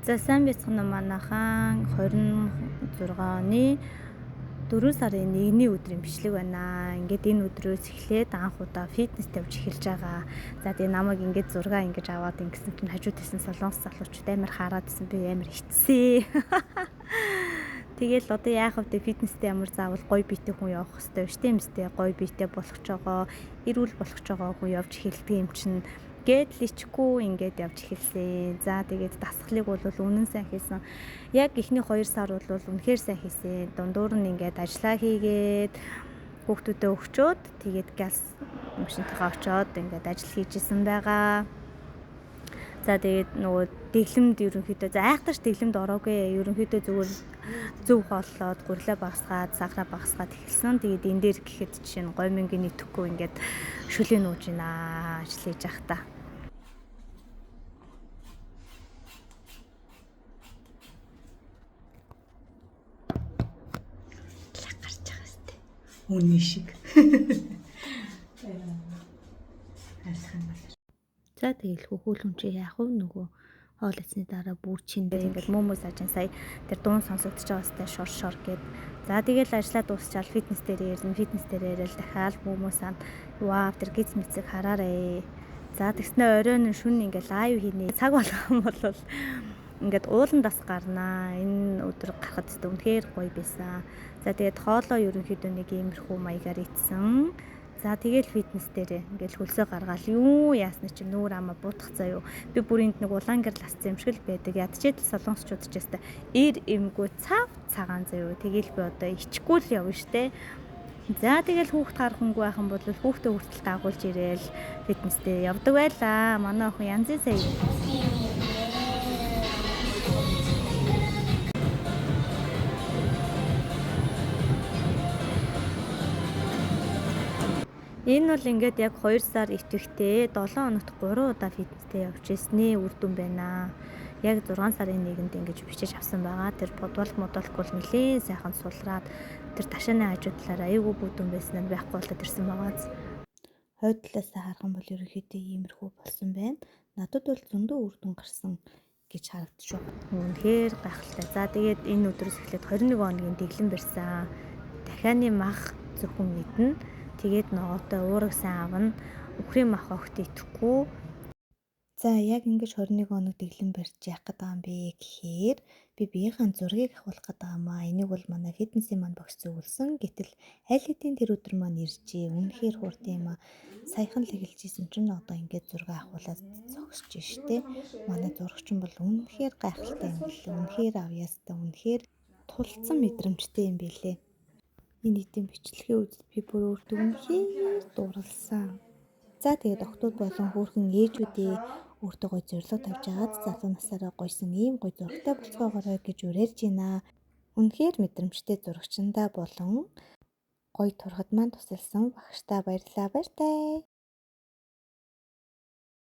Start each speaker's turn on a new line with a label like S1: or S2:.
S1: За сайн байцгаана уу манайхан 26 оны 4 сарын 1-ний өдрийн бичлэг байна. Ингээд энэ өдрөөс эхлээд анх удаа фитнес тавьж эхэлж байгаа. За тэгээ намайг ингээд зураг ингэж аваад ингэсэн чинь хажууд исэн солонгос залуучууд амар хараад исэн, би амар хитсээ. Тэгэл одоо яах вэ? Фитнестэй ямар заавал гоё биетэй хүн явах хэрэгтэй биш тийм үстэй. Гоё биетэй болгож байгаа, эрүүл болгож байгаа хүн явж эхэлдэг юм чинь гээд личгүй ингээд явж эхэлсэн. За тэгээд дасгалыг бол үнэн сайн хийсэн. Яг эхний 2 сар бол үнэхээр сайн хийсэн. Дундуур нь ингээд ажиллаа хийгээд хүүхдүүдэд өгчөөд тэгээд газ машинтайгаа очоод ингээд ажил хийжсэн байгаа. За тэгээд нөгөө дэглэмд ерөнхийдөө айхтарч дэглэмд ороогүй. Ерөнхийдөө зүгээр зөв хооллоод гурлаа багасгаад, сахараа багасгаад эхэлсэн. Тэгээд энэ дээр гэхэд жишээ нь гомингийн идэхгүй ингээд шүлээ нууж ийна ажил хийж явах та. Гарч байгаа сте.
S2: Үний шиг. Хайрцаг юм байна.
S1: За тэгэл хөхөөлөн чи яах вэ нөгөө хоол идсний дараа бүр чиндээ ингээд мөмөс ажин сая тэр дуун сонсогдож байгаа сте шор гээд. За тэгэл ажиллаа дуусчаал фитнес дээр ярил дахиад мөмөсанд вау тэр гиз мэцэг хараарэ. За тэгснэ оройн шүн ингээд лайв хийнэ. Цаг болгоом бол ингээд ууландас гарнаа. Энэ өдөр гарахад тест үнэхээр гоё байсан. За тэгээд хоолоо ерөнхийдөө нэг иймэрхүү маягаар идсэн. За тэгэл фитнес дээр ингээл хөлсөө гаргаал юу яасны чинь нүүр амаа буутах заяо. Би бүр энд нэг улаан гэрэл асцсан юм шиг л байдаг. Ядчихэд солонгосчууд ч ястай эр эмгүү цагаан заяо. Тэгэл би одоо ичгүй л явна штэ. За тэгэл хүүхд гар хөнгөө байхан бол хүүхдээ хүртэл дагуулж ирээл фитнестэй явдаг байлаа. Манай охин янзын сая. Энэ бол ингээд яг 2 сар итэвхтэй 7 хоногт 3 удаа фитнестэй явж ирсний үр дүн байна. Яг 6 сарын 1-нд ингэж бичиж авсан байгаа. Тэр бодвол нэлээд сайхан сулраад тэр ташааны хажуу талаараа айгүй бүдүүн байсан нь байхгүй болоод ирсэн байгааз. Хойд талаасаа харах юм бол ерөнхийдөө иймэрхүү болсон байна. Надад бол зөндөө үр дүн гарсан гэж харагдаж байна. Үнэхээр гайхалтай. За тэгээд энэ өдрөөс эхлээд 21 хоногийн дэглэм барьсан. Дахианы мах зөвхөн мэднэ. Тэгээд ногоотой уураг сайн авна. Үхрийн мах огт идэхгүй. За яг ингэж 21 хоног дэглэм барьж яах гэдэг юм бэ гэхээр би биеийн зургийг авах гэдэг юм аа. Энийг бол манай фитнесийн маань багш зөвлөсөн. Гэтэл аль хэдийн тэр өдөр маань иржээ. Үнэхээр хурд юм аа. Саяхан л эхэлжсэн чинь одоо ингэж зураг авахулаад зогсож штэ. Манай зурагч нь бол үнэхээр гайхалтай юм билээ. Үнэхээр авьяастай, үнэхээр тулцсан мэдрэмжтэй юм билээ. Энэ нийтийн бичлэгийн үед би бүр өөртөө үнэхээр дууралсан. За тэгээд октод болон хөөрхөн ээжүүдээ өөртөө гоё зорилго тавьж агаад залуу насаараа гойсон ийм гоё зурагтай болцоогоорой гэж уриалж байна. Үнэхээр мэдрэмжтэй зурагчандаа болон гоё турхад маань тусалсан багштаа баярлалаа баяртай.